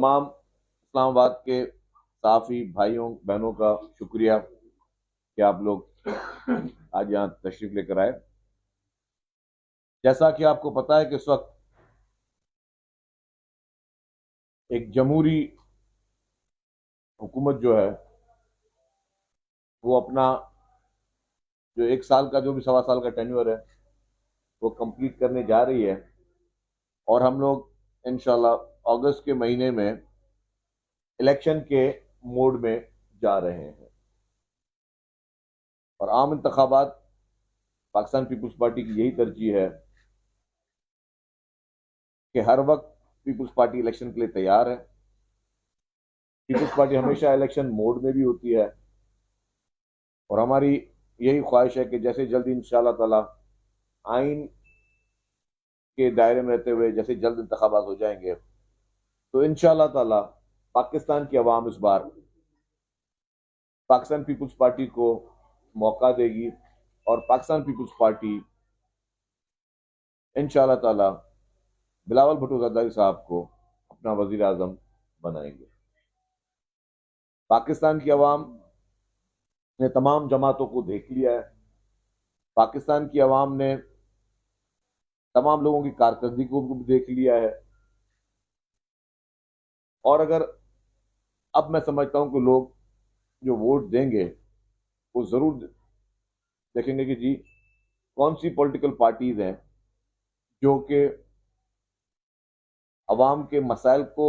तमाम इस्लामाबाद के सहाफ़ी भाइयों बहनों का शुक्रिया कि आप लोग आज यहाँ तशरीफ लेकर आए। जैसा कि आपको पता है कि इस वक्त एक जमहूरी हुकूमत जो है वो अपना जो 1 साल का जो भी 1.25 साल का टेन्योर है वो कंप्लीट करने जा रही है और हम लोग इंशाल्लाह अगस्त के महीने में इलेक्शन के मोड में जा रहे हैं। और आम इंतखाबात पाकिस्तान पीपल्स पार्टी की यही तरजीह है कि हर वक्त पीपल्स पार्टी इलेक्शन के लिए तैयार है। पीपल्स पार्टी हमेशा इलेक्शन मोड में भी होती है और हमारी यही ख्वाहिश है कि जैसे जल्दी इंशाअल्लाह ताला आइन के दायरे में रहते हुए जैसे जल्द इंतखाबात हो जाएंगे तो इंशाअल्लाह ताला पाकिस्तान की आवाम इस बार पाकिस्तान पीपल्स पार्टी को मौका देगी और पाकिस्तान पीपल्स पार्टी इंशाअल्लाह ताला बिलावल भुट्टो जरदारी साहब को अपना वजीर आजम बनाएंगे। पाकिस्तान की आवाम ने तमाम जमातों को देख लिया है। पाकिस्तान की आवाम ने तमाम लोगों की कारकर्दगी को भी देख लिया है और अगर अब मैं समझता हूं कि लोग जो वोट देंगे वो जरूर देखेंगे कि जी कौन सी पॉलिटिकल पार्टीज हैं जो कि अवाम के मसाइल को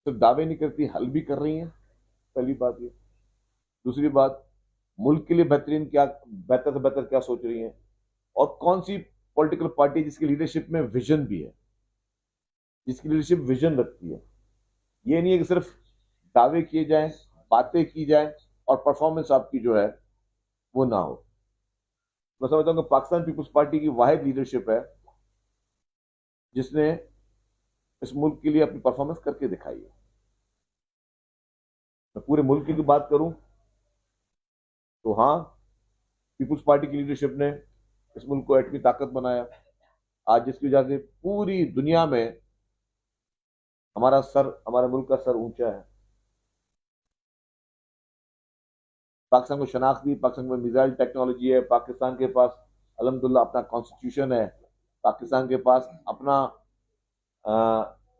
सिर्फ दावे नहीं करती, हल भी कर रही हैं। पहली बात ये। दूसरी बात, मुल्क के लिए बेहतरीन क्या, बेहतर से बेहतर क्या सोच रही हैं और कौन सी पॉलिटिकल पार्टी जिसकी लीडरशिप में विजन भी है, जिसकी लीडरशिप विजन रखती है। ये नहीं है कि सिर्फ दावे किए जाएं, बातें की जाएं और परफॉर्मेंस आपकी जो है वो ना हो। मैं समझता हूं कि पाकिस्तान पीपल्स पार्टी की वाहिद लीडरशिप है जिसने इस मुल्क के लिए अपनी परफॉर्मेंस करके दिखाई है। मैं पूरे मुल्क की बात करूं तो हाँ, पीपल्स पार्टी की लीडरशिप ने इस मुल्क को एटमी ताकत बनाया आज, जिसकी वजह से पूरी दुनिया में हमारे मुल्क का सर ऊंचा है। पाकिस्तान को शनाख्त दी, पाकिस्तान में मिसाइल टेक्नोलॉजी है, पाकिस्तान के पास अल्हम्दुलिल्लाह अपना कॉन्स्टिट्यूशन है, पाकिस्तान के पास अपना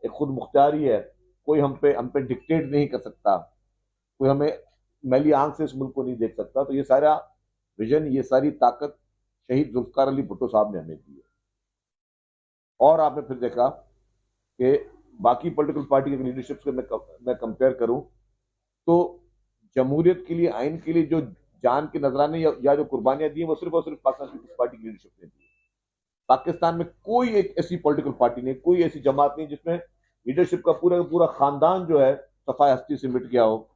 एक खुद मुख्तारी है। कोई हम पे डिक्टेट नहीं कर सकता, कोई हमें मैली आंख से इस मुल्क को नहीं देख सकता। तो ये सारा विजन, ये सारी ताकत शहीद जुल्फकार अली भुट्टो साहब ने हमें दी है। और आपने फिर देखा कि बाकी पॉलिटिकल पार्टी की लीडरशिप से मैं कंपेयर करूं तो जमहूरियत के लिए, आइन के लिए जो जान के नजराने या जो कुर्बानियां दी वो सिर्फ और सिर्फ पाकिस्तान पीपल्स पार्टी की लीडरशिप ने दी। पाकिस्तान में कोई एक ऐसी पॉलिटिकल पार्टी नहीं, कोई ऐसी जमात नहीं जिसमें लीडरशिप का पूरा पूरा खानदान जो है सफाई हस्ती से मिट गया हो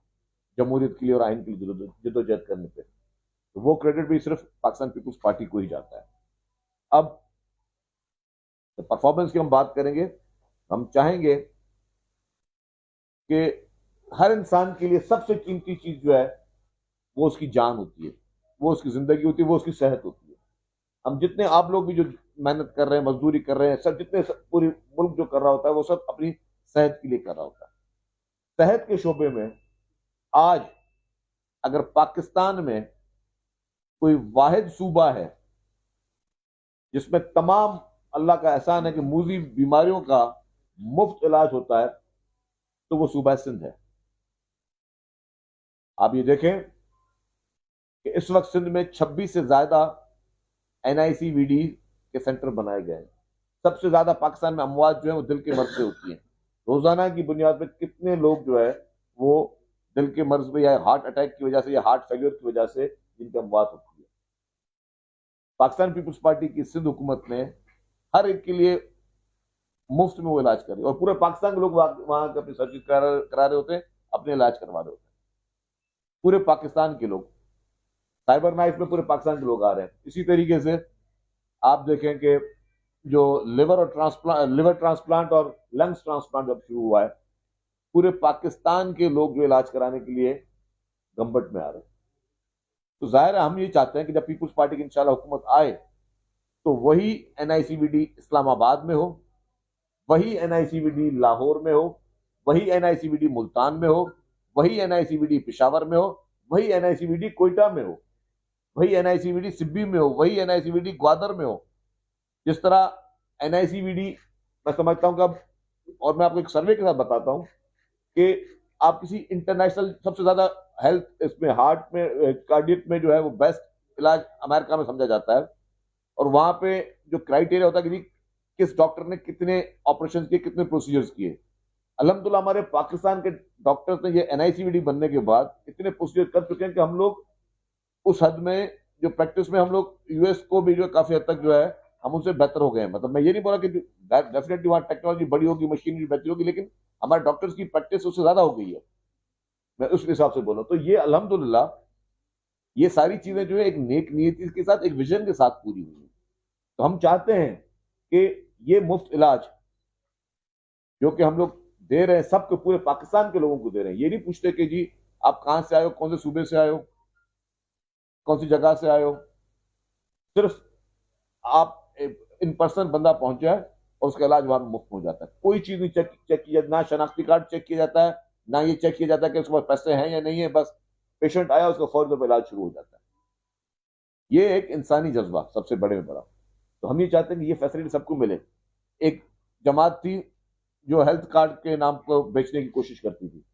जमहूरियत के लिए और आइन के लिए जदोजहद करने पे। तो वो क्रेडिट भी सिर्फ पाकिस्तान पीपल्स पार्टी को ही जाता है। अब तो परफॉर्मेंस की हम बात करेंगे। हम चाहेंगे कि हर इंसान के लिए सबसे कीमती चीज जो है वो उसकी जान होती है, वो उसकी जिंदगी होती है, वो उसकी सेहत होती है। हम जितने आप लोग भी जो मेहनत कर रहे हैं, मजदूरी कर रहे हैं, सब जितने पूरी मुल्क जो कर रहा होता है वो सब अपनी सेहत के लिए कर रहा होता है। सेहत के शोबे में आज अगर पाकिस्तान में कोई वाहिद सूबा है जिसमें तमाम अल्लाह का एहसान है कि मूजी बीमारियों का मुफ्त इलाज होता है तो वो सूबा सिंध है। आप ये देखें कि इस वक्त सिंध में 26 से ज्यादा NICVD के सेंटर बनाए गए हैं। सबसे ज्यादा पाकिस्तान में अमवात जो है वो दिल के मर्ज से होती है। रोजाना की बुनियाद पर कितने लोग जो है वो दिल के मर्ज में या हार्ट अटैक की वजह से या हार्ट फेलियर की वजह से जिनकी अमवात होती है। पाकिस्तान पीपल्स पार्टी की सिंध हुकूमत ने हर एक के लिए मुफ्त में वो इलाज कर रही है और पूरे पाकिस्तान के लोग वहां अपनी सर्जरी करा रहे होते हैं, अपने इलाज करवा रहे होते हैं। पूरे पाकिस्तान के लोग, साइबर नाइफ में पूरे पाकिस्तान के लोग आ रहे हैं। इसी तरीके से आप देखें कि जो लिवर ट्रांसप्लांट और लंग्स ट्रांसप्लांट जब शुरू हुआ है, पूरे पाकिस्तान के लोग जो इलाज कराने के लिए गंबट में आ रहे हैं। तो जाहिर है हम ये चाहते हैं कि जब पीपल्स पार्टी की इंशाल्लाह हुकूमत आए तो वही NICVD इस्लामाबाद में हो, वही NICVD लाहौर में हो, वही एनआईसीवीडी मुल्तान में हो, वही एनआईसीवीडी पेशावर में हो, वही एनआईसीवीडी कोयटा में हो, वही एनआईसीवीडी सिब्बी में हो, वही एनआईसीवीडी ग्वादर में हो। जिस तरह एनआईसीवीडी मैं समझता हूं कि अब, और मैं आपको एक सर्वे के साथ बताता हूं कि आप किसी इंटरनेशनल सबसे ज्यादा हेल्थ इसमें हार्ट में कार्डियक में जो है वो बेस्ट इलाज अमेरिका में समझा जाता है, और वहां पे जो क्राइटेरिया होता है कि किस डॉक्टर ने कितने ऑपरेशन किए, कितने प्रोसीजर्स किए। अल्हम्दुलिल्लाह हमारे पाकिस्तान के डॉक्टर्स ने ये एनआईसीवीडी बनने के बाद इतने प्रोसीजर कर चुके हैं कि हम लोग उस हद में जो प्रैक्टिस में हम लोग यूएस को भी जो काफी हद तक जो है हम उनसे बेहतर हो गए हैं। मतलब मैं ये नहीं बोला कि डेफिनेटली वहां टेक्नोलॉजी बड़ी होगी, मशीनरी बेहतर होगी, लेकिन हमारे डॉक्टर्स की प्रैक्टिस उससे ज्यादा हो गई है, मैं उस हिसाब से बोलूं। तो ये अल्हम्दुलिल्लाह ये सारी चीजें जो है एक नेक नीयत के साथ, एक विजन के साथ पूरी हुई है। तो हम चाहते हैं कि ये मुफ्त इलाज जो कि हम लोग दे रहे हैं, सबके पूरे पाकिस्तान के लोगों को दे रहे हैं। ये नहीं पूछते कि जी आप कहां से आए हो, कौन से सूबे से आए हो, कौन सी जगह से आए हो। सिर्फ आप इन पर्सन बंदा पहुंच जाए और उसका इलाज वहां मुफ्त हो जाता है। कोई चीज नहीं चेक किया, ना शनाख्ती कार्ड चेक किया जाता है, ना ये चेक किया जाता है कि उसके पास पैसे हैं या नहीं है। बस पेशेंट आया, उसका फौरन तौर पर इलाज शुरू हो जाता है। ये एक इंसानी जज्बा सबसे बड़े में बड़ा। तो हम ये चाहते हैं कि ये फैसिलिटी सबको मिले। एक जमात थी जो हेल्थ कार्ड के नाम को बेचने की कोशिश करती थी।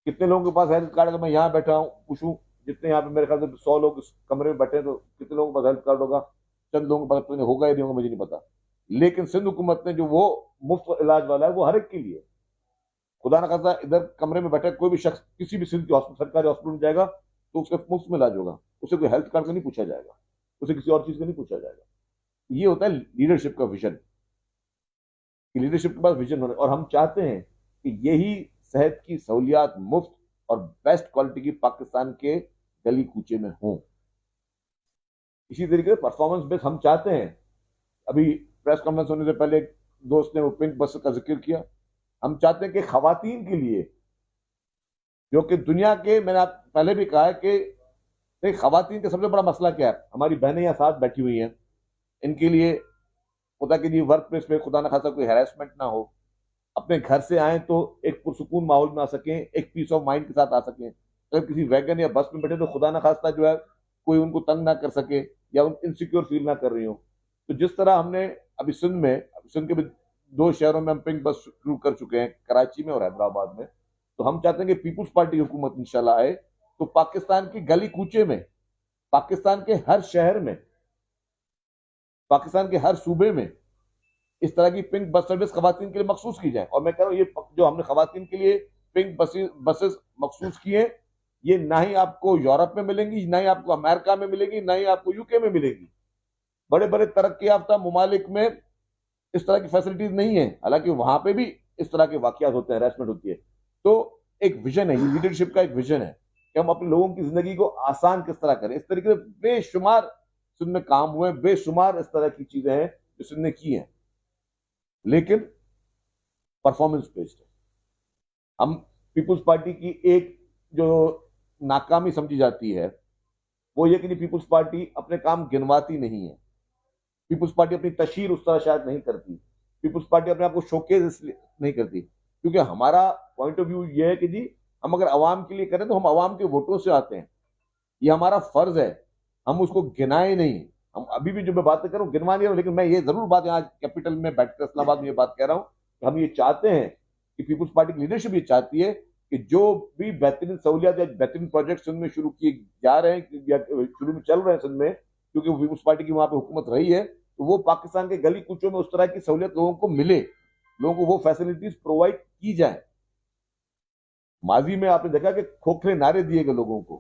कितने लोगों के पास हेल्थ कार्ड, अगर मैं यहाँ बैठा हूँ पूछूं, जितने यहाँ पे मेरे ख्याल से 100 लोग इस कमरे में बैठे हैं, तो कितने लोगों के पास हेल्थ कार्ड होगा? चंद लोगों के पास तो होगा या नहीं होगा मुझे नहीं पता। लेकिन सिंध हुकूमत ने जो वो मुफ्त इलाज वाला है वो हर एक के लिए, खुदा ना खासा इधर कमरे में बैठा कोई भी शख्स किसी भी सिंध की सरकारी हॉस्पिटल में जाएगा तो उसका मुफ्त में इलाज होगा, उसे कोई हेल्थ कार्ड का नहीं पूछा जाएगा, उसे किसी और चीज का नहीं पूछा जाएगा। ये होता है लीडरशिप का विजन, कि लीडरशिप के पास विजन होने। और हम चाहते हैं कि यही सेहत की सहूलियात मुफ्त और बेस्ट क्वालिटी की पाकिस्तान के गली कूचे में हो। इसी तरीके से परफॉर्मेंस बेस हम चाहते हैं। अभी प्रेस कॉन्फ्रेंस होने से पहले एक दोस्त ने वो पिंक बस का जिक्र किया। हम चाहते हैं कि खवातीन के लिए, जो कि दुनिया के, मैंने आप पहले भी कहा है कि खवातीन का सबसे बड़ा मसला क्या है, हमारी बहनें यहाँ साथ बैठी हुई हैं, इनके लिए होता कि जी वर्क प्लेस में खुदा न खासा कोई हैरेसमेंट ना हो, अपने घर से आए तो एक पुरसुकून माहौल में आ सकें, एक पीस ऑफ माइंड के साथ आ सकें। अगर किसी वैगन या बस में बैठे तो खुदा न खासा जो है कोई उनको तंग ना कर सके या उन इनसिक्योर फील ना कर रही हो। तो जिस तरह हमने अभी सिंध के भी 2 शहरों में हम पिंक बस शुरू कर चुके हैं, कराची में और हैदराबाद में। तो हम चाहते हैं कि पीपुल्स पार्टी की हुकूमत इंशाल्लाह आए तो पाकिस्तान की गली कूचे में, पाकिस्तान के हर शहर में, पाकिस्तान के हर सूबे में इस तरह की पिंक बस सर्विस खवातीन के लिए मखसूस की जाए। और मैं कह रहा हूँ ये जो हमने खवातीन के लिए पिंक बसेस मखसूस की है, ये ना ही आपको यूरोप में मिलेंगी, ना ही आपको अमेरिका में मिलेगी, ना ही आपको यूके में मिलेगी। बड़े बड़े तरक्की याफ्ता ममालिक में इस तरह की फैसिलिटीज नहीं है, हालांकि वहां पे भी इस तरह के वाकयात होते हैं, हैरेसमेंट होती है। तो एक विजन है, लीडरशिप का एक विजन है कि हम अपने लोगों की जिंदगी को आसान किस तरह करें। इस तरीके से बेशुमार सिंध में काम हुए, बेशुमार इस तरह की चीजें हैं जो सिंध ने की हैं, लेकिन परफॉर्मेंस बेस्ड है। हम पीपुल्स पार्टी की एक जो नाकामी समझी जाती है वो ये कि पीपुल्स पार्टी अपने काम गिनवाती नहीं है, पीपुल्स पार्टी अपनी तशहीर उस तरह शायद नहीं करती, पीपुल्स पार्टी अपने आप को शोकेज इसलिए नहीं करती क्योंकि हमारा पॉइंट ऑफ व्यू ये है कि जी हम अगर अवाम के लिए करें तो हम अवाम के वोटों से आते हैं, ये हमारा फर्ज है, हम उसको गिनाए नहीं। हम अभी भी जो मैं बातें कर रहा हूँ गिनवा नहीं रहा हूँ, लेकिन मैं ये जरूर बात यहाँ कैपिटल में बैठकर इस्लामाबाद में ये बात कह रहा हूँ कि हम ये चाहते हैं कि पीपुल्स पार्टी की लीडरशिप ये चाहती है कि जो भी बेहतरीन सहूलियात या बेहतरीन प्रोजेक्ट सिंध में शुरू किए जा रहे हैं या शुरू में चल रहे हैं सिंध में, क्योंकि पीपुल्स पार्टी की वहां पे हुकूमत रही है, तो वो पाकिस्तान के गली कूचों में उस तरह की सहूलियत लोगों को मिले, लोगों को वो फैसिलिटीज प्रोवाइड की जाए। माजी में आपने देखा कि खोखले नारे दिए गए लोगों को।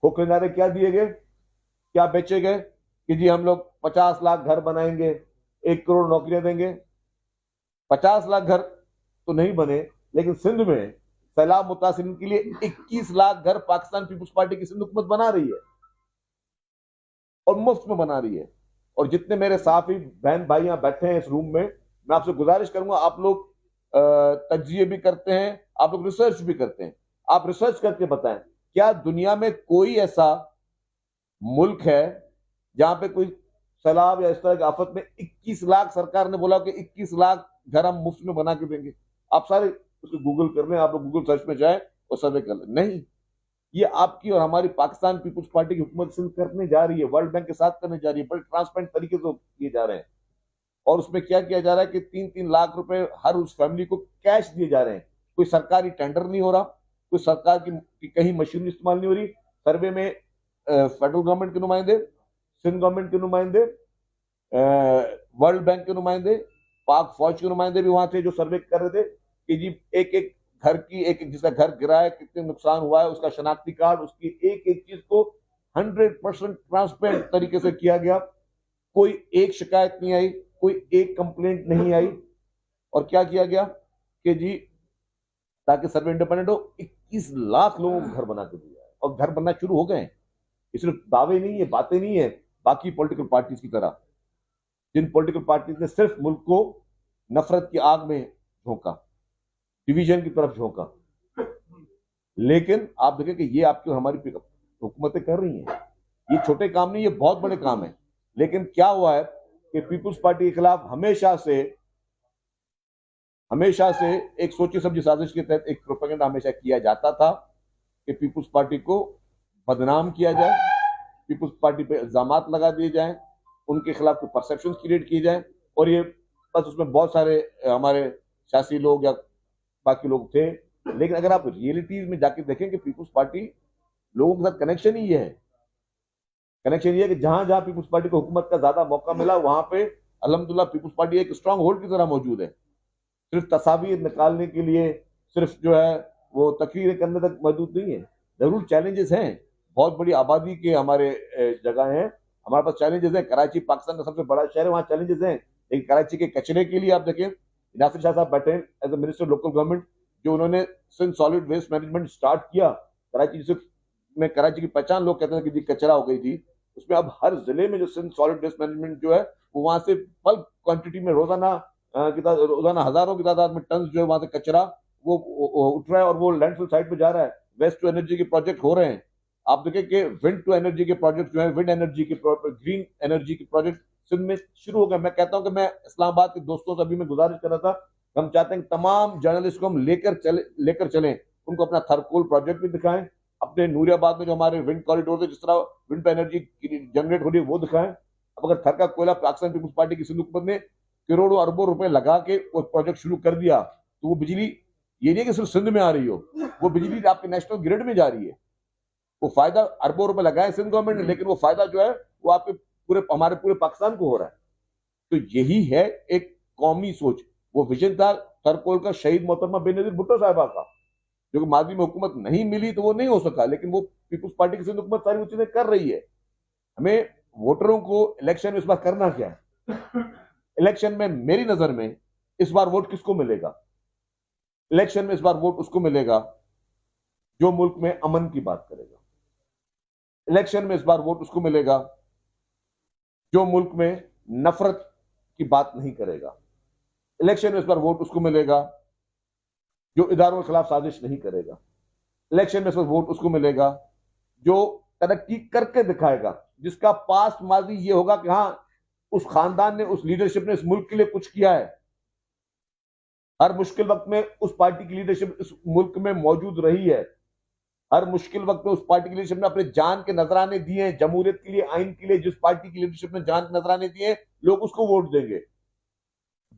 खोखले नारे क्या दिए गए, क्या बेचे गए कि जी हम लोग 50 लाख घर बनाएंगे, 1 करोड़ नौकरियां देंगे। 50 लाख घर तो नहीं बने, लेकिन सिंध में सैलाब मुतासिरीन के लिए 21 लाख घर पाकिस्तान पीपुल्स पार्टी की सिंध हुकूमत बना रही है और मुफ्त में बना रही है। और जितने मेरे साथी बहन भाई यहाँ बैठे हैं इस रूम में, मैं आपसे गुजारिश करूंगा, आप लोग तज्जिए भी करते हैं, आप लोग रिसर्च भी करते हैं, आप रिसर्च करके बताएं क्या दुनिया में कोई ऐसा मुल्क है जहां पे कोई सैलाब या इस तरह की आफत में 21 लाख सरकार ने बोला कि 21 लाख घर हम मुफ्त में बना के देंगे। आप सारे उसको गूगल कर लें, आप लोग गूगल सर्च में जाए और सर्वे कर लें। नहीं, ये आपकी और हमारी पाकिस्तान पीपुल्स पार्टी की हुकूमत सिंध करने जा रही है, वर्ल्ड बैंक के साथ करने जा रही है, बड़े ट्रांसपेरेंट तरीके से किए जा रहे हैं। और उसमें क्या किया जा रहा है कि 3-3 लाख रुपए हर उस फैमिली को कैश दिए जा रहे हैं। कोई सरकारी टेंडर नहीं हो रहा, कोई सरकार की कहीं मशीनरी इस्तेमाल नहीं हो रही। सर्वे में फेडरल गवर्नमेंट के नुमाइंदे, सिंध गवर्नमेंट के नुमाइंदे, वर्ल्ड बैंक के नुमाइंदे, पाक फौज के नुमाइंदे भी वहां थे जो सर्वे कर रहे थे कि जी एक एक घर की, एक एक जिसका घर गिरा है, कितने नुकसान हुआ है, उसका शनाख्ती कार्ड, उसकी एक एक चीज को 100% ट्रांसपेरेंट तरीके से किया गया। कोई एक शिकायत नहीं आई, कोई एक कंप्लेंट नहीं आई। और क्या किया गया कि जी ताकि सर्वे इंडिपेंडेंट हो, 21 लाख लोगों को घर बना के दिया है और घर बनना शुरू हो गए हैं। ये सिर्फ दावे नहीं है, बातें नहीं है बाकी पॉलिटिकल पार्टीज की तरह, जिन पॉलिटिकल पार्टीज ने सिर्फ मुल्क को नफरत की आग में झोंका, डिवीजन की तरफ झोंका। लेकिन आप देखें कि ये आपकी और हमारी हुकूमतें कर रही हैं। ये छोटे काम नहीं, ये बहुत बड़े काम है। लेकिन क्या हुआ है कि पीपुल्स पार्टी के खिलाफ हमेशा से एक सोची समझी साजिश के तहत एक प्रोपेगेंडा हमेशा किया जाता था कि पीपुल्स पार्टी को बदनाम किया जाए, पीपुल्स पार्टी पे इल्जामात लगा दिए जाएं, उनके खिलाफ कोई परसेप्शन क्रिएट किए जाएं। और ये बस उसमें बहुत सारे हमारे सियासी लोग या बाकी लोग थे। लेकिन अगर आप रियलिटी में जाके देखें कि पीपुल्स पार्टी लोगों के साथ कनेक्शन ही ये है, कनेक्शन ये है कि जहां जहां पीपुल्स पार्टी को हुकूमत का ज्यादा मौका मिला वहां पे अल्हम्दुलिल्लाह पीपुल्स पार्टी एक स्ट्रांग होल्ड की तरह मौजूद है। सिर्फ तस्वीर निकालने के लिए, सिर्फ जो है वो तकरीरें करने तक मौजूद नहीं है। जरूर चैलेंजेस हैं, बहुत बड़ी आबादी के हमारे जगह हैं, हमारे पास चैलेंजेस हैं। कराची पाकिस्तान का सबसे बड़ा शहर है, वहाँ चैलेंजेस हैं। लेकिन कराची के कचरे के लिए आप देखें, नासिर शाह साहब बैठे हैं as a minister local government, जो उन्होंने Sindh solid waste management start किया। कराची में कराची की पहचान लोग कहते थे कि जी कचरा हो गई थी, उसमें अब हर जिले में जो सिंध सॉलिड वेस्ट मैनेजमेंट जो है वो वहां से बल्क क्वांटिटी में रोजाना हजारों की तादाद में टन जो है वहां से कचरा वो उठ रहा है और वो लैंडफिल साइट पे जा रहा है। वेस्ट टू एनर्जी के प्रोजेक्ट हो रहे हैं। आप देखें कि विंड टू एनर्जी के प्रोजेक्ट जो है, विंड एनर्जी के ग्रीन एनर्जी के प्रोजेक्ट सिंध में शुरू हो गए। मैं कहता हूं कि मैं इस्लामाबाद के दोस्तों से अभी मैं गुजारिश कर रहा था, हम चाहते हैं कि तमाम जर्नलिस्ट को हम लेकर चलें, उनको अपना थरकोल प्रोजेक्ट भी दिखाएं, अपने नूरियाबाद में जो हमारे विंड कॉरिडोर है, जिस तरह विंड पे एनर्जी जनरेट हो रही है वो दिखाएं। अब अगर थर का कोयला पाकिस्तान पीपुल्स पार्टी की सिंध हुकूमत ने करोड़ों अरबों रुपए लगा के वो प्रोजेक्ट शुरू कर दिया, तो वो बिजली ये नहीं कि सिर्फ सिंध में आ रही हो, वो बिजली आपके नेशनल ग्रिड में जा रही है। वो फायदा अरबों रुपए लगाए सिंध गवर्नमेंट ने, लेकिन वो फायदा जो है वो आपके हमारे पूरे पाकिस्तान को हो रहा है। तो यही है एक कौमी सोच। वो विजन था थरकोल का शहीद मोहतरमा बेनजीर भुट्टो साहिबा का, जो कि माजी में हुकूमत नहीं मिली तो वो नहीं हो सका, लेकिन वो पीपुल्स पार्टी की सिंध हुकूमत सारी वो चीजें कर रही है। हमें वोटरों को इलेक्शन में इस बार करना क्या है? इलेक्शन में मेरी नजर में इस बार वोट किसको मिलेगा? इलेक्शन में इस बार वोट उसको मिलेगा जो मुल्क में अमन की बात करेगा। इलेक्शन में इस बार वोट उसको मिलेगा जो मुल्क में नफरत की बात नहीं करेगा। इलेक्शन में इस बार वोट उसको मिलेगा जो इदारों के खिलाफ साजिश नहीं करेगा। इलेक्शन में इस बार वोट उसको मिलेगा जो तरक्की करके दिखाएगा, जिसका पास्ट माजी ये होगा कि हाँ उस खानदान ने, उस लीडरशिप ने इस मुल्क के लिए कुछ किया है। हर मुश्किल वक्त में उस पार्टी की लीडरशिप इस मुल्क में मौजूद रही है। हर मुश्किल वक्त में उस पार्टी की लीडरशिप ने अपने जान के नजराने दिए हैं जमहूरियत के लिए, आइन के लिए। जिस पार्टी की लीडरशिप ने जान के नजराने दिए, लोग उसको वोट देंगे।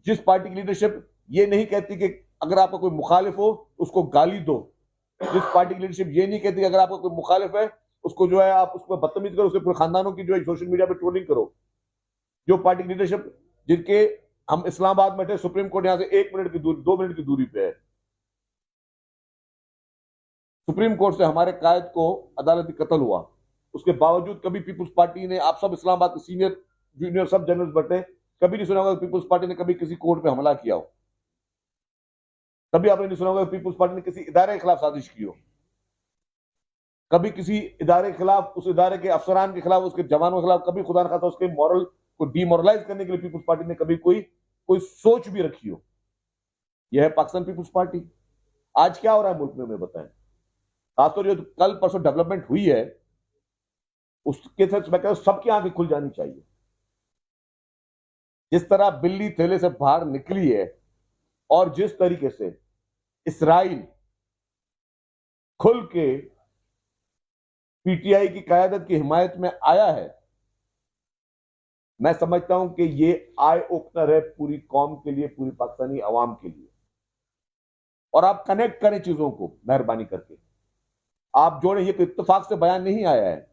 जिस पार्टी की लीडरशिप ये नहीं कहती कि अगर आपका कोई मुखालिफ हो उसको गाली दो, जिस पार्टी की लीडरशिप ये नहीं कहती अगर आपका कोई मुखालिफ है उसको जो है आप उसको बदतमीज करो, उसके पूरे खानदानों की जो है सोशल मीडिया पे ट्रोलिंग करो। जो पार्टी की लीडरशिप जिनके हम इस्लामाबाद में बैठे, सुप्रीम कोर्ट यहां से 1 मिनट की दूरी, 2 मिनट की दूरी पे है। सुप्रीम कोर्ट से हमारे कायद को अदालती कत्ल हुआ, उसके बावजूद कभी पीपुल्स पार्टी ने, आप सब इस्लामाबाद के सीनियर जूनियर सब जनरल्स बैठे, कभी नहीं सुना होगा पीपुल्स पार्टी ने कभी किसी कोर्ट पे हमला किया हो। कभी आपने नहीं सुना होगा पीपुल्स पार्टी ने किसी इदारे के खिलाफ साजिश की हो। कभी किसी इदारे के खिलाफ, उस इदारे के अफसरान के खिलाफ, उसके जवानों के खिलाफ, कभी खुदा न खासा उसके मॉरल को डिमोरलाइज करने के लिए पीपुल्स पार्टी ने कभी कोई सोच भी रखी हो। यह है पाकिस्तान पीपुल्स पार्टी। आज क्या हो रहा है मुल्क में, हमें बताएं। खासतौर जो कल परसों डेवलपमेंट हुई है उसके साथ मैं कह रहा हूं सबकी आंखें खुल जानी चाहिए। जिस तरह बिल्ली थैले से बाहर निकली है और जिस तरीके से इसराइल खुल के पीटीआई की क़यादत की हिमायत में आया है, मैं समझता हूं कि ये आई ओपनर है पूरी कौम के लिए, पूरी पाकिस्तानी अवाम के लिए। और आप कनेक्ट करें चीजों को मेहरबानी करके, आप जोड़ें, ये कोई इत्तेफाक से बयान नहीं आया है,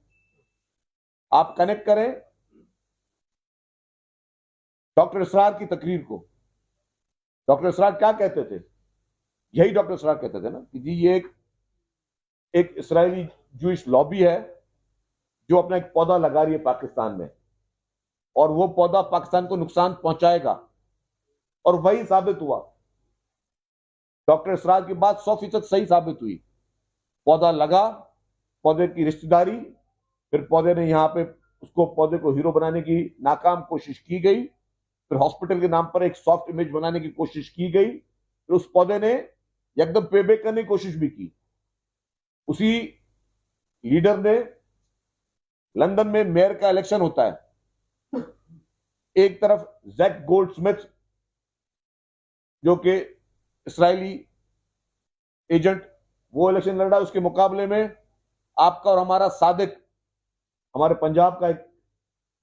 आप कनेक्ट करें डॉक्टर इसरार की तकरीर को। डॉक्टर इसरार क्या कहते थे? यही डॉक्टर इसरार कहते थे ना कि जी ये एक इसराइली जूइश लॉबी है जो अपना एक पौधा लगा रही है पाकिस्तान में, और वो पौधा पाकिस्तान को नुकसान पहुंचाएगा। और वही साबित हुआ। डॉक्टर इसरार की बात 100% सही साबित हुई। पौधा लगा, पौधे की रिश्तेदारी, फिर पौधे ने यहां पे उसको पौधे को हीरो बनाने की नाकाम कोशिश की गई, फिर हॉस्पिटल के नाम पर एक सॉफ्ट इमेज बनाने की कोशिश की गई, फिर उस पौधे ने एकदम पेबैक करने की कोशिश भी की। उसी लीडर ने, लंदन में मेयर का इलेक्शन होता है, एक तरफ जैक गोल्डस्मिथ जो कि इस्राएली एजेंट, वो इलेक्शन लड़ रहा है, उसके मुकाबले में आपका और हमारा सादिक, हमारे पंजाब का एक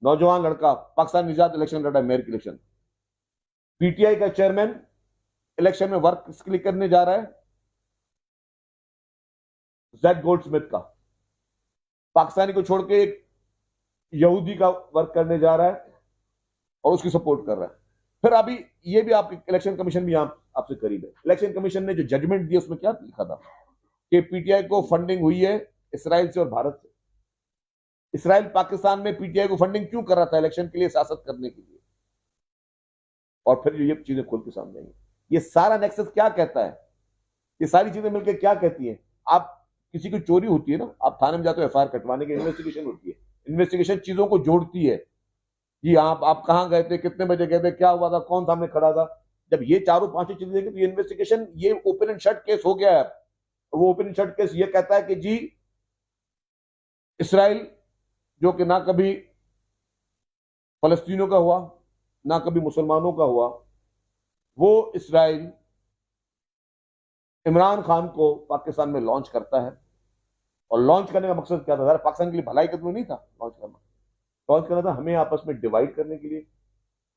नौजवान लड़का पाकिस्तान निजात इलेक्शन लड़ रहा है, मेयर की इलेक्शन। पीटीआई का चेयरमैन इलेक्शन में वर्क इसके लिए करने जा रहा है, जैक गोल्डस्मिथ का, पाकिस्तानी को छोड़ के एक यहूदी का वर्क करने जा रहा है और उसकी सपोर्ट कर रहा है। फिर अभी ये भी आपके इलेक्शन कमीशन भी आपसे करीब है। इलेक्शन कमीशन ने जो जजमेंट दिया उसमें क्या लिखा था कि पीटीआई को फंडिंग हुई है इसराइल से और भारत से। इसराइल पाकिस्तान में पीटीआई को फंडिंग क्यों कर रहा था? इलेक्शन के लिए, सियासत करने के लिए। और फिर ये चीजें खुल के सामने आई। ये सारा नेक्सस क्या कहता है? ये सारी चीजें मिलकर क्या कहती हैं? आप किसी की चोरी होती है ना, आप थाने में जाते हो एफआईआर कटवाने की, इन्वेस्टिगेशन होती है। इन्वेस्टिगेशन चीजों को जोड़ती है। जी आप कहां गए थे, कितने बजे गए थे, क्या हुआ था, कौन सामने खड़ा था। जब ये चारों पांचों चीजें देंगे तो ये इन्वेस्टिगेशन, ये ओपन एंड शट केस हो गया है। वो ओपन एंड शट केस ये कहता है कि जी इसराइल, जो कि ना कभी फलस्तीनों का हुआ ना कभी मुसलमानों का हुआ, वो इसराइल इमरान खान को पाकिस्तान में लॉन्च करता है। और लॉन्च करने का मकसद क्या था? पाकिस्तान के लिए भलाई का तो नहीं था लॉन्च करना। लॉन्च करना था हमें आपस में डिवाइड करने के लिए,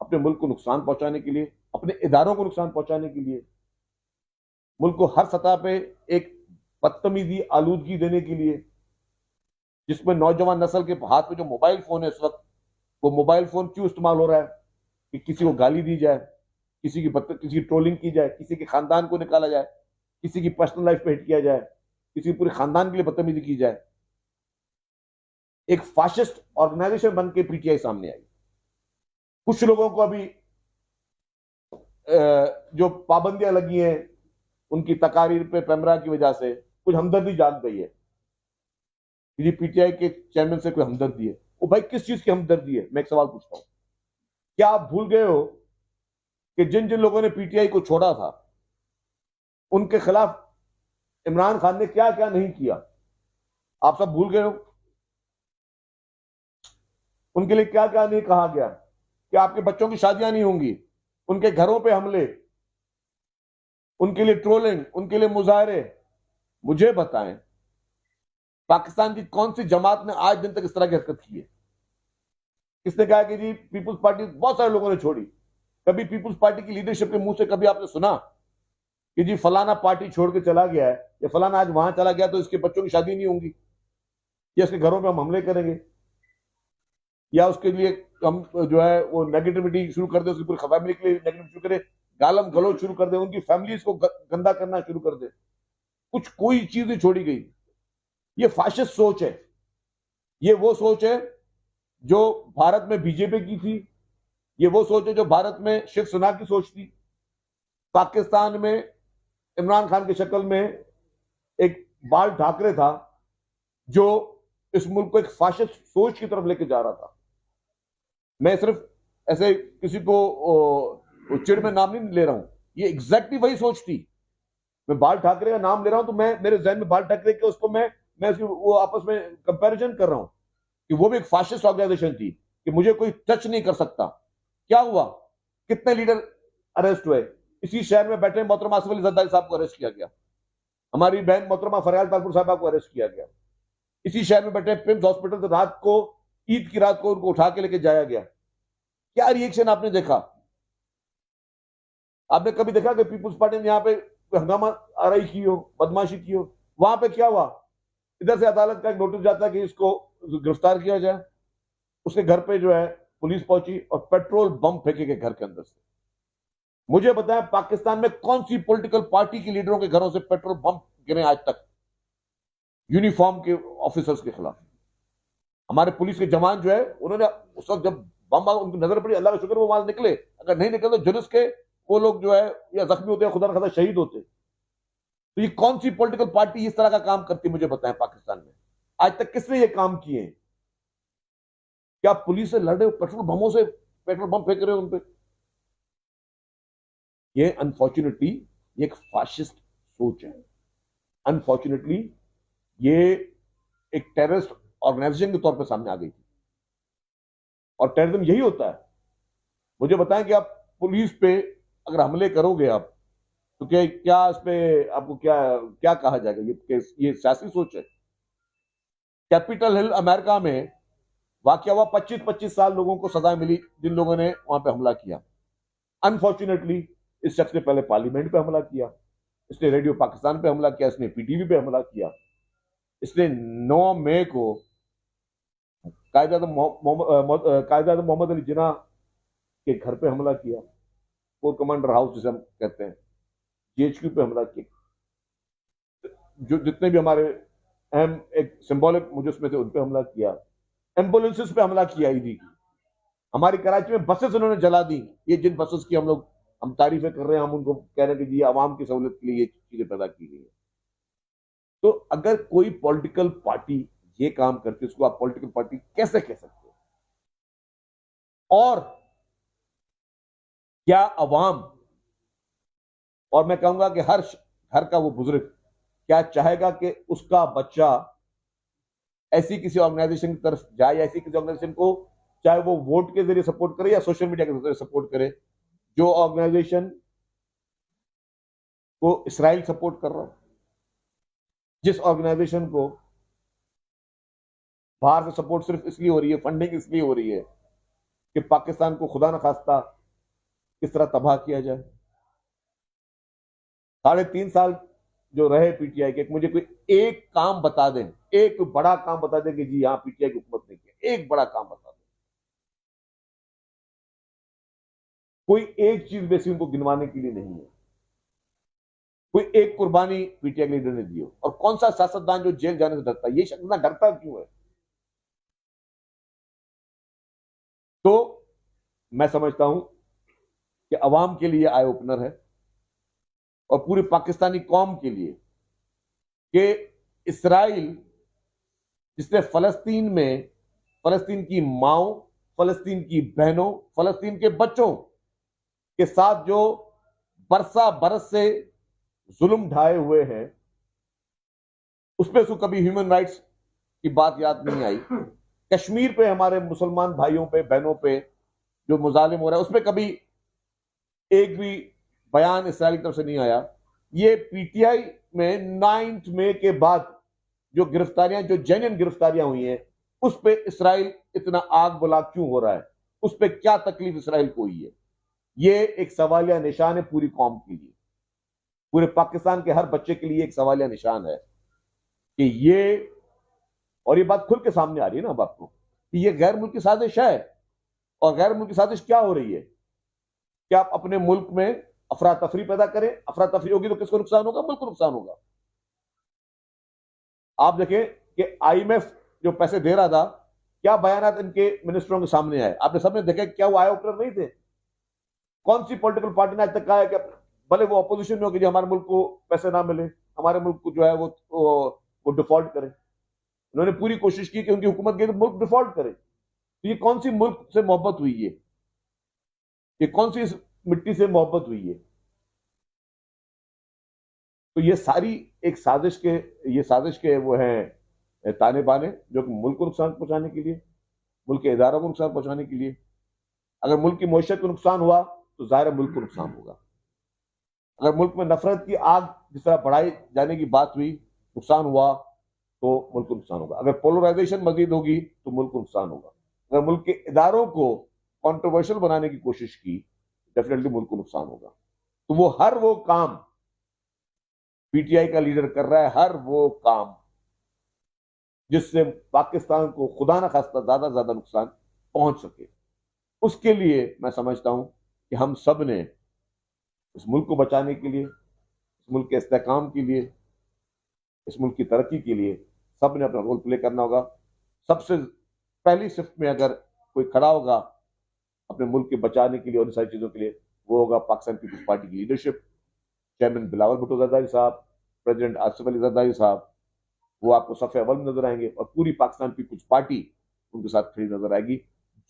अपने मुल्क को नुकसान पहुंचाने के लिए, अपने इदारों को नुकसान पहुंचाने के लिए, मुल्क को हर सतह पे एक बदतमीजी, आलूदगी देने के लिए, जिसमें नौजवान नस्ल के हाथ में जो मोबाइल फोन है इस वक्त, वो मोबाइल फोन क्यों इस्तेमाल हो रहा है कि किसी को गाली दी जाए, किसी की ट्रोलिंग की जाए, किसी के खानदान को निकाला जाए, किसी की पर्सनल लाइफ पे हिट किया जाए, किसी पूरे खानदान के लिए बदतमीजी की जाए। एक फाशिस्ट ऑर्गेनाइजेशन बन के पीटीआई सामने आई। कुछ लोगों को अभी जो पाबंदियां लगी हैं उनकी तकारीर पे पैमरा की वजह से कुछ हमदर्दी जाग गई है कि पीटीआई के चेयरमैन से कोई हमदर्दी है। वो भाई किस चीज की हमदर्दी है? मैं एक सवाल पूछता हूं, क्या आप भूल गए हो कि जिन जिन लोगों ने पीटीआई को छोड़ा था उनके खिलाफ इमरान खान ने क्या क्या नहीं किया? आप सब भूल गए हो? उनके लिए क्या क्या नहीं कहा गया कि आपके बच्चों की शादियां नहीं होंगी, उनके घरों पे हमले, उनके लिए ट्रोलिंग, उनके लिए मुजाहरे। मुझे बताएं, पाकिस्तान की कौन सी जमात ने आज दिन तक इस तरह की हरकत की है? किसने कहा कि जी पीपुल्स पार्टी बहुत सारे लोगों ने छोड़ी? कभी पीपुल्स पार्टी की लीडरशिप के मुंह से कभी आपने सुना कि जी फलाना पार्टी छोड़ के चला गया है, या फलाना आज वहां चला गया तो इसके बच्चों की शादी नहीं होंगी, या इसके घरों पे हम हमले करेंगे, या उसके लिए हम जो है वो नेगेटिविटी शुरू कर दे, उसकी पूरी फैमिली के लिए नेगेटिव शुरू करे, गालम गलौज शुरू कर दे, उनकी फैमिलीज को गंदा करना शुरू कर दे। कुछ कोई चीज नहीं छोड़ी गई। ये फाशिस्ट सोच है। ये वो सोच है जो भारत में बीजेपी की थी। ये वो सोच है जो भारत में शिवसेना की सोच थी। पाकिस्तान में इमरान खान की शक्ल में एक बाल ठाकरे था जो इस मुल्क को एक फाशिस्ट सोच की तरफ लेके जा रहा था। मैं सिर्फ ऐसे किसी को चिड़ में नाम नहीं ले रहा हूं, ये एग्जैक्टली वही सोच थी। मैं बाल ठाकरे का नाम ले रहा हूं तो मैं मेरे जहन में बाल ठाकरे के उसको मैं उसकी वो आपस में कंपैरिजन कर रहा हूं कि वो भी एक फाशिस्ट ऑर्गेनाइजेशन थी कि मुझे कोई टच नहीं कर सकता। क्या हुआ? कितने लीडर अरेस्ट हुए? इसी शहर में बैठे मोहतरमा आसिफ अली जरदारी साहब को अरेस्ट किया गया, हमारी बहन मोहतरमा फरियाल तालपुर साहबा को अरेस्ट किया गया, इसी शहर में बैठे पिम्स हॉस्पिटल से रात को, ईद की रात को उनको उठा के लेके जाया गया। क्या रिएक्शन आपने देखा? आपने कभी देखा कि पीपुल्स पार्टी ने यहाँ पे हंगामा आराई की हो, बदमाशी की हो? वहां पे क्या हुआ? इधर से अदालत का एक नोटिस जाता है कि इसको गिरफ्तार किया जाए, उसके घर पे जो है पुलिस पहुंची और पेट्रोल बम फेंके गए घर के अंदर से। मुझे बताया पाकिस्तान में कौन सी पॉलिटिकल पार्टी के लीडरों के घरों से पेट्रोल बम गिरे आज तक यूनिफॉर्म के ऑफिसर्स के खिलाफ? हमारे पुलिस के जवान जो है उन्होंने उस वक्त जब बम उनकी नजर पड़ी, अल्लाह का शुक्र वो वहां निकले, अगर नहीं निकले तो जुलूस के वो लोग जो है या जख्मी होते हैं, खुदा न खासा शहीद होते। तो ये कौन सी पॉलिटिकल पार्टी इस तरह का काम करती, मुझे बताएं पाकिस्तान में आज तक किसने ये काम किए? क्या पुलिस से लड़े पेट्रोल बमों से, पेट्रोल बम फेंक रहे हो उन पे? ये अनफॉर्चुनेटली ये एक फाशिस्ट सोच है। अनफॉर्चुनेटली ये एक टेररिस्ट ऑर्गेनाइजेशन के तौर पर सामने आ गई थी, और टेररिज्म यही होता है। मुझे बताएं कि आप पुलिस पे अगर हमले करोगे आप, तो क्या इस पे आपको क्या क्या कहा जाएगा? ये सियासी सोच है। कैपिटल हिल अमेरिका में वाकया हुआ, 25-25 साल लोगों को सजा मिली जिन लोगों ने वहां पे हमला किया। अनफॉर्चुनेटली इस शख्स ने पहले पार्लियामेंट पे हमला किया, इसने रेडियो पाकिस्तान पे हमला किया, इसने पीटीवी पे हमला किया, इसने 9 मई को कायद-ए-आज़म मोहम्मद अली जिन्ना के घर पे हमला किया, कोर कमांडर हाउस जिसे हम कहते हैं, जीएचक्यू पे हमला किया। जो जितने भी हमारे अहम एक सिंबॉलिक मुजस्मे थे उन पे हमला किया, एम्बुलेंसेस पे हमला किया ईडी की, हमारी कराची में बसेस उन्होंने जला दी। ये जिन बसेस की हम तारीफें कर रहे हैं, हम उनको कह रहे हैं कि जी आवाम की सहूलियत के लिए ये चीजें पैदा की गई है। तो अगर कोई पॉलिटिकल पार्टी ये काम करती है, उसको आप पॉलिटिकल पार्टी कैसे कह सकते हो? और क्या अवाम, और मैं कहूंगा कि हर घर का वो बुजुर्ग क्या चाहेगा कि उसका बच्चा ऐसी किसी ऑर्गेनाइजेशन की तरफ जाए, या ऐसी किसी ऑर्गेनाइजेशन को, चाहे वो वोट के जरिए सपोर्ट करे या सोशल मीडिया के जरिए सपोर्ट करे, जो ऑर्गेनाइजेशन को इसराइल सपोर्ट कर रहा है, जिस ऑर्गेनाइजेशन को बाहर से सपोर्ट सिर्फ इसलिए हो रही है, फंडिंग इसलिए हो रही है कि पाकिस्तान को खुदा न खास्ता किस तरह तबाह किया जाए। 3.5 साल जो रहे पीटीआई के, मुझे कोई एक काम बता दें, एक बड़ा काम बता दें कि जी यहां पीटीआई की हुकूमत ने किया, एक बड़ा काम बता दें। कोई एक चीज वैसी उनको गिनवाने के लिए नहीं है, कोई एक कुर्बानी पीटीआई के लीडर ने दी हो। और कौन सा सियासतदान जो जेल जाने से डरता है? ये शख्स ना डरता क्यों है? तो मैं समझता हूं कि अवाम के लिए आई ओपनर है और पूरी पाकिस्तानी कौम के लिए कि इसराइल जिसने फलस्तीन में फलस्तीन की माओ, फलस्तीन की बहनों, फलस्तीन के बच्चों के साथ जो बरसा बरस से जुल्म ढाए हुए हैं, उस पर उसको कभी ह्यूमन राइट्स की बात याद नहीं आई। कश्मीर पे हमारे मुसलमान भाइयों पे, बहनों पे जो मुजालिम हो रहा है, उस पर कभी एक भी बयान इसराइल की तरफ से नहीं आया। ये पीटीआई में 9 मई के बाद जो गिरफ्तारियां, जो जेन्युइन गिरफ्तारियां हुई हैं, उस पर इसराइल इतना आग बुला क्यों हो रहा है? उस पर क्या तकलीफ इसराइल को हुई है? ये एक सवालिया निशान है पूरी कौम के लिए, पूरे पाकिस्तान के हर बच्चे के लिए एक सवालिया निशान है कि ये, और ये बात खुल के सामने आ रही है ना अब आपको कि ये गैर मुल्की साजिश है। और गैर मुल्की साजिश क्या हो रही है कि आप अपने मुल्क में अफरा तफरी पैदा करें। अफरा तफरी होगी तो किसको नुकसान होगा? मुल्क को नुकसान होगा। आप देखें कि आईएमएफ जो पैसे दे रहा था, क्या बयान इनके मिनिस्टरों के सामने आए? आपने सबने देखे, क्या वो आई ओपनर नहीं थे? कौन सी पॉलिटिकल पार्टी ने आज तक कहा है कि भले वो अपोजिशन में हो कि हमारे मुल्क को पैसे ना मिले, हमारे मुल्क को जो है वो डिफॉल्ट करे? उन्होंने पूरी कोशिश की कि उनकी हुकूमत के मुल्क डिफॉल्ट करे। तो ये कौन सी मुल्क से मोहब्बत हुई है? ये कौन सी इस मिट्टी से मोहब्बत हुई है? तो ये सारी एक साजिश के वो हैं ताने बाने, जो कि मुल्क को नुकसान पहुंचाने के लिए, मुल्क के इदारों को नुकसान पहुंचाने के लिए। अगर मुल्क की मईशत को नुकसान हुआ तो जाहिर मुल्क को नुकसान होगा। अगर मुल्क में नफरत की आग जिस तरह बढ़ाई जाने की बात हुई, नुकसान हुआ, तो मुल्क को नुकसान होगा। अगर पोलराइजेशन मजीद होगी तो मुल्क को नुकसान होगा। अगर मुल्क के इदारों को कंट्रोवर्शियल बनाने की कोशिश की, डेफिनेटली मुल्क को नुकसान होगा। तो हर वो काम पीटीआई का लीडर कर रहा है, हर वो काम जिससे पाकिस्तान को खुदा न खास्ता ज्यादा नुकसान पहुंच सके, उसके लिए मैं समझता हूं कि हम सब ने इस मुल्क को बचाने के लिए, इस मुल्क के इस्तेहकाम के लिए, इस मुल्क की तरक्की के लिए सब ने अपना रोल प्ले करना होगा। सबसे पहली शिफ्ट में अगर कोई खड़ा होगा अपने मुल्क के बचाने के लिए और इन सारी चीजों के लिए, वो होगा पाकिस्तान पीपल्स पार्टी की लीडरशिप, चेयरमैन बिलावल भुट्टो जरदारी साहब, प्रेसिडेंट आसिफ अली जरदारी साहब, वो आपको सफ़े अव्वल में नजर आएंगे और पूरी पाकिस्तान पीपल्स पार्टी उनके साथ खड़ी नजर आएगी।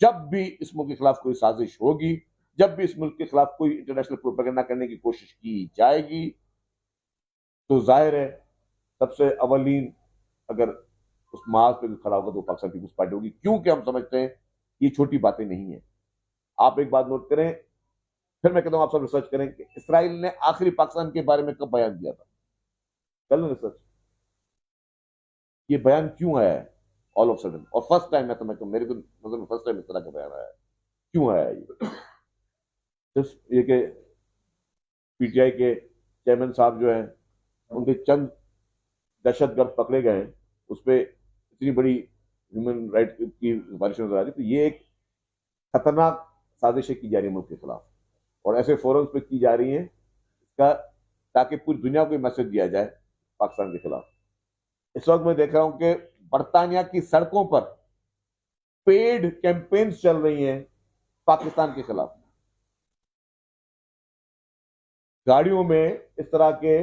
जब भी इस मुल्क के खिलाफ कोई साजिश होगी, जब भी इस मुल्क के खिलाफ कोई इंटरनेशनल प्रोपेगेंडा करने की कोशिश की जाएगी, तो जाहिर है सबसे अवलीन अगर उस महाज पे खड़ा होगा तो पाकिस्तान पीपल्स पार्टी होगी, क्योंकि हम समझते हैं ये छोटी बातें नहीं है। आप एक बात नोट करें, फिर मैं कहता हूं आप सब रिसर्च करें कि इसराइल ने आखिरी पाकिस्तान के बारे में कब बयान दिया था। कल रिसर्च, ये बयान क्यों आया है ऑल ऑफ सडन, और फर्स्ट टाइम मैं समझता हूं, मेरी तो नजर में फर्स्ट टाइम इस तरह का बयान आया है। क्यों आया है ये? सिर्फ ये कि पीटीआई के चेयरमैन साहब जो हैं उनके चंद दहशतगर्द पकड़े गए, उस पर इतनी बड़ी ह्यूमन राइट की बारिश नजर आ रही, तो ये एक खतरनाक साजिशें की जा रही है मुल्क के खिलाफ, और ऐसे फोरम्स पे की जा रही हैं इसका, ताकि पूरी दुनिया को मैसेज दिया जाए पाकिस्तान के खिलाफ। इस वक्त मैं देख रहा हूं कि बरतानिया की सड़कों पर पेड कैंपेन्स चल रही हैं पाकिस्तान के खिलाफ। गाड़ियों में इस तरह के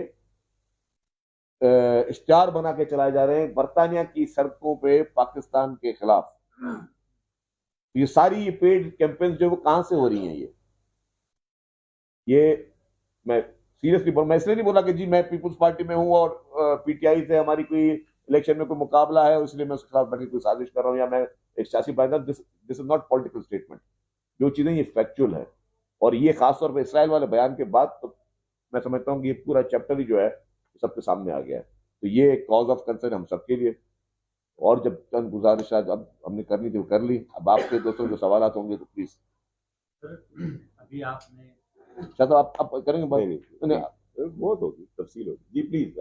इश्तिहार बना के चलाए जा रहे हैं बरतानिया की सड़कों पे पाकिस्तान के खिलाफ। ये सारी ये पेड कैंपेन्स जो वो कहां से हो रही हैं? ये मैं सीरियसली मैं इसलिए नहीं बोला कि जी मैं पीपुल्स पार्टी में हूं और पीटीआई से हमारी कोई इलेक्शन में कोई मुकाबला है इसलिए मैं उसके साथ बैठ कोई साजिश कर रहा हूं, या मैं एक सियासी party. This is not political statement. जो चीजें ये फैक्चुअल है, और ये खासतौर पर इसराइल वाले बयान के बाद तो मैं समझता हूँ कि ये पूरा चैप्टर ही जो है सबके सामने आ गया है। तो ये एक कॉज ऑफ कंसर्न हम सबके लिए। और जब चंद गुजारिश अब हमने करनी थी वो कर ली। अब आपके दोस्तों जो सवाल होंगे तो प्लीज। अभी आपने अच्छा, तो आप करेंगे बहुत होगी, तफसील होगी जी, प्लीज।